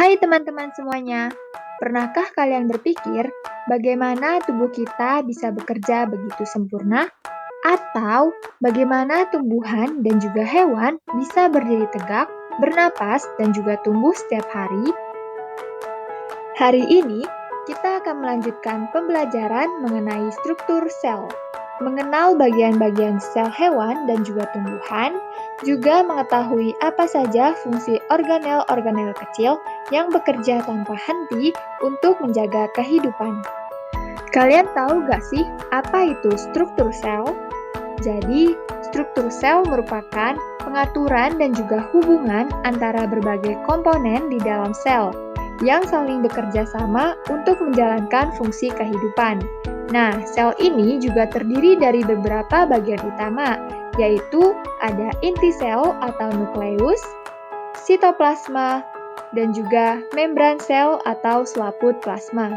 Hai teman-teman semuanya, pernahkah kalian berpikir bagaimana tubuh kita bisa bekerja begitu sempurna? Atau bagaimana tumbuhan dan juga hewan bisa berdiri tegak, bernapas, dan juga tumbuh setiap hari? Hari ini, kita akan melanjutkan pembelajaran mengenai struktur sel, mengenal bagian-bagian sel hewan dan juga tumbuhan, juga mengetahui apa saja fungsi organel-organel kecil yang bekerja tanpa henti untuk menjaga kehidupan. Kalian tahu gak sih apa itu struktur sel? Jadi, struktur sel merupakan pengaturan dan juga hubungan antara berbagai komponen di dalam sel yang saling bekerja sama untuk menjalankan fungsi kehidupan. Nah, sel ini juga terdiri dari beberapa bagian utama, yaitu ada inti sel atau nukleus, sitoplasma, dan juga membran sel atau selaput plasma.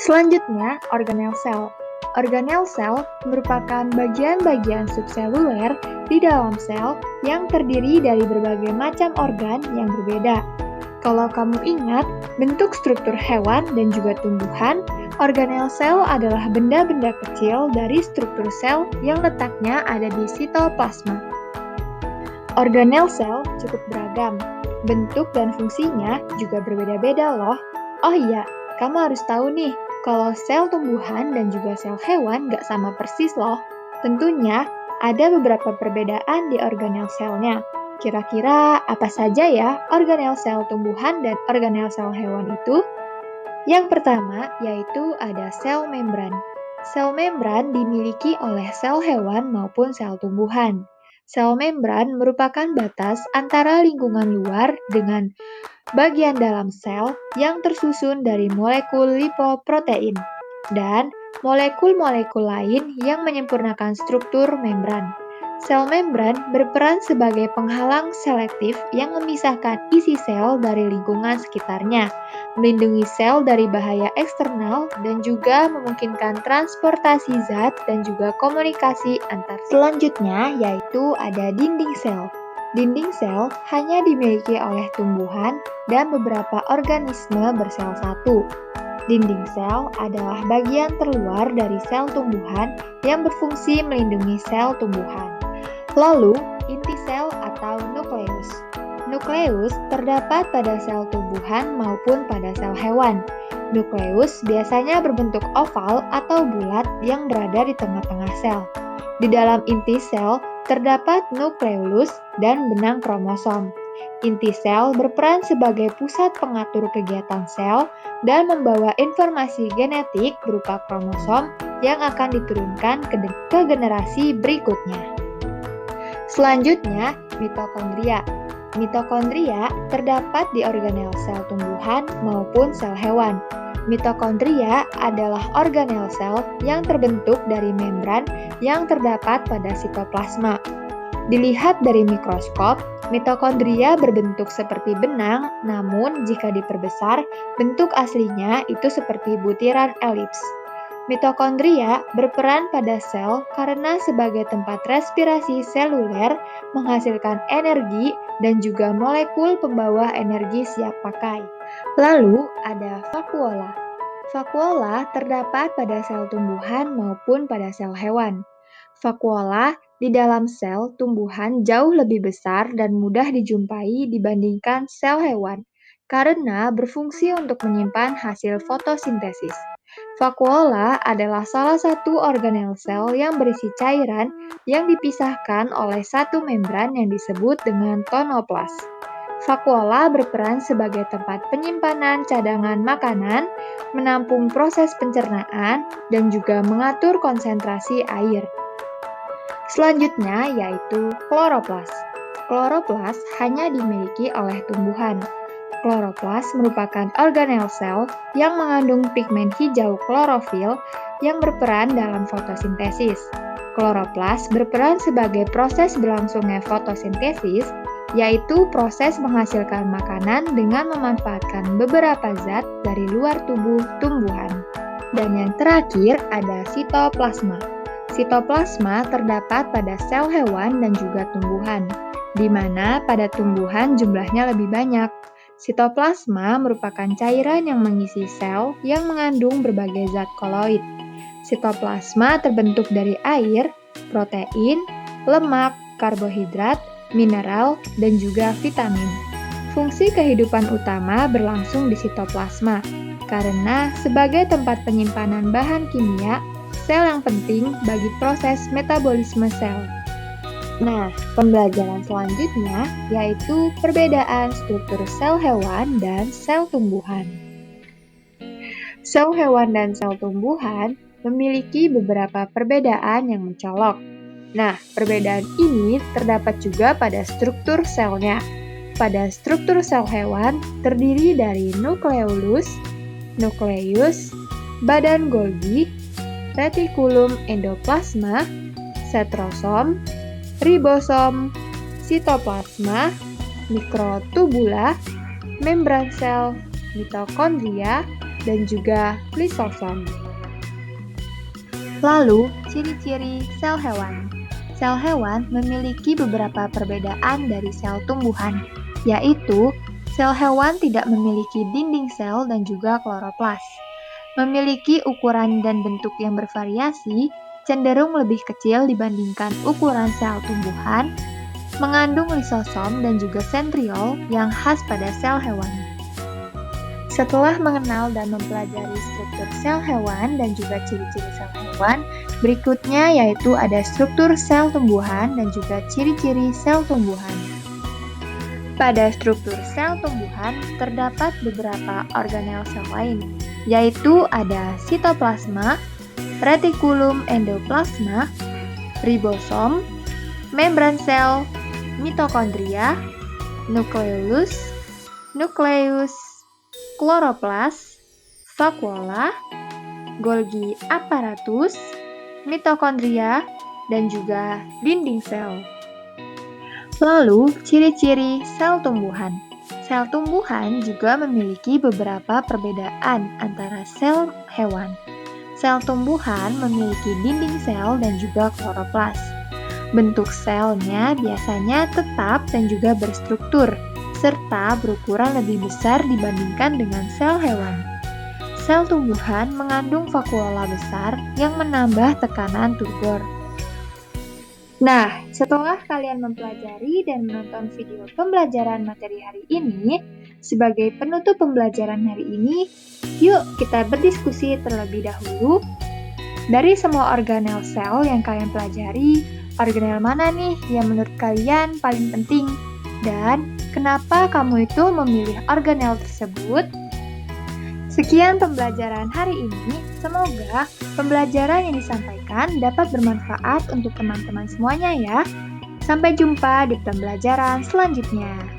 Selanjutnya, organel sel. Organel sel merupakan bagian-bagian subseluler di dalam sel yang terdiri dari berbagai macam organ yang berbeda. Kalau kamu ingat, bentuk struktur hewan dan juga tumbuhan, organel sel adalah benda-benda kecil dari struktur sel yang letaknya ada di sitoplasma. Organel sel cukup beragam, bentuk dan fungsinya juga berbeda-beda loh. Oh iya, kamu harus tahu nih, kalau sel tumbuhan dan juga sel hewan nggak sama persis loh. Tentunya, ada beberapa perbedaan di organel selnya. Kira-kira apa saja ya organel sel tumbuhan dan organel sel hewan itu? Yang pertama, yaitu ada sel membran. Sel membran dimiliki oleh sel hewan maupun sel tumbuhan. Sel membran merupakan batas antara lingkungan luar dengan bagian dalam sel yang tersusun dari molekul lipoprotein dan molekul-molekul lain yang menyempurnakan struktur membran. Sel membran berperan sebagai penghalang selektif yang memisahkan isi sel dari lingkungan sekitarnya, melindungi sel dari bahaya eksternal, dan juga memungkinkan transportasi zat dan juga komunikasi antar. Selanjutnya yaitu ada dinding sel. Dinding sel hanya dimiliki oleh tumbuhan dan beberapa organisme bersel satu. Dinding sel adalah bagian terluar dari sel tumbuhan yang berfungsi melindungi sel tumbuhan. Lalu, inti sel atau nukleus. Nukleus terdapat pada sel tumbuhan maupun pada sel hewan. Nukleus biasanya berbentuk oval atau bulat yang berada di tengah-tengah sel. Di dalam inti sel terdapat nukleolus dan benang kromosom. Inti sel berperan sebagai pusat pengatur kegiatan sel dan membawa informasi genetik berupa kromosom yang akan diturunkan ke generasi berikutnya. Selanjutnya, mitokondria. Mitokondria terdapat di organel sel tumbuhan maupun sel hewan. Mitokondria adalah organel sel yang terbentuk dari membran yang terdapat pada sitoplasma. Dilihat dari mikroskop, mitokondria berbentuk seperti benang, namun jika diperbesar, bentuk aslinya itu seperti butiran elips. Mitokondria berperan pada sel karena sebagai tempat respirasi seluler, menghasilkan energi, dan juga molekul pembawa energi siap pakai. Lalu ada vakuola. Vakuola terdapat pada sel tumbuhan maupun pada sel hewan. Vakuola di dalam sel tumbuhan jauh lebih besar dan mudah dijumpai dibandingkan sel hewan, karena berfungsi untuk menyimpan hasil fotosintesis. Vakuola adalah salah satu organel sel yang berisi cairan yang dipisahkan oleh satu membran yang disebut dengan tonoplas. Vakuola berperan sebagai tempat penyimpanan cadangan makanan, menampung proses pencernaan, dan juga mengatur konsentrasi air. Selanjutnya yaitu kloroplas. Kloroplas hanya dimiliki oleh tumbuhan. Kloroplas merupakan organel sel yang mengandung pigmen hijau klorofil yang berperan dalam fotosintesis. Kloroplas berperan sebagai proses berlangsungnya fotosintesis, yaitu proses menghasilkan makanan dengan memanfaatkan beberapa zat dari luar tubuh tumbuhan. Dan yang terakhir ada sitoplasma. Sitoplasma terdapat pada sel hewan dan juga tumbuhan. di mana pada tumbuhan jumlahnya lebih banyak. Sitoplasma merupakan cairan yang mengisi sel yang mengandung berbagai zat koloid. Sitoplasma terbentuk dari air, protein, lemak, karbohidrat, mineral, dan juga vitamin. Fungsi kehidupan utama berlangsung di sitoplasma, karena sebagai tempat penyimpanan bahan kimia, sel yang penting bagi proses metabolisme sel. Nah, pembelajaran selanjutnya yaitu perbedaan struktur sel hewan dan sel tumbuhan. Sel hewan dan sel tumbuhan memiliki beberapa perbedaan yang mencolok. Nah, perbedaan ini terdapat juga pada struktur selnya. Pada struktur sel hewan terdiri dari nukleolus, nukleus, badan Golgi, retikulum endoplasma, setrosom, ribosom, sitoplasma, mikrotubula, membran sel, mitokondria, dan juga lisosom. Lalu, ciri-ciri sel hewan. Sel hewan memiliki beberapa perbedaan dari sel tumbuhan, yaitu sel hewan tidak memiliki dinding sel dan juga kloroplas. Memiliki ukuran dan bentuk yang bervariasi, cenderung lebih kecil dibandingkan ukuran sel tumbuhan, mengandung lisosom dan juga sentriol yang khas pada sel hewan. Setelah mengenal dan mempelajari struktur sel hewan dan juga ciri-ciri sel hewan, berikutnya yaitu ada struktur sel tumbuhan dan juga ciri-ciri sel tumbuhan. Pada struktur sel tumbuhan terdapat beberapa organel sel lain, yaitu ada sitoplasma, retikulum endoplasma, ribosom, membran sel, mitokondria, nukleolus, nukleus, kloroplas, vakuola, Golgi apparatus, mitokondria, dan juga dinding sel. Lalu, ciri-ciri sel tumbuhan. Sel tumbuhan juga memiliki beberapa perbedaan antara sel hewan. Sel tumbuhan memiliki dinding sel dan juga kloroplas. Bentuk selnya biasanya tetap dan juga berstruktur, serta berukuran lebih besar dibandingkan dengan sel hewan. Sel tumbuhan mengandung vakuola besar yang menambah tekanan turgor. Nah, setelah kalian mempelajari dan menonton video pembelajaran materi hari ini, sebagai penutup pembelajaran hari ini, yuk kita berdiskusi terlebih dahulu. Dari semua organel sel yang kalian pelajari, organel mana nih yang menurut kalian paling penting? Dan kenapa kamu itu memilih organel tersebut? Sekian pembelajaran hari ini. Semoga pembelajaran yang disampaikan dapat bermanfaat untuk teman-teman semuanya ya. Sampai jumpa di pembelajaran selanjutnya.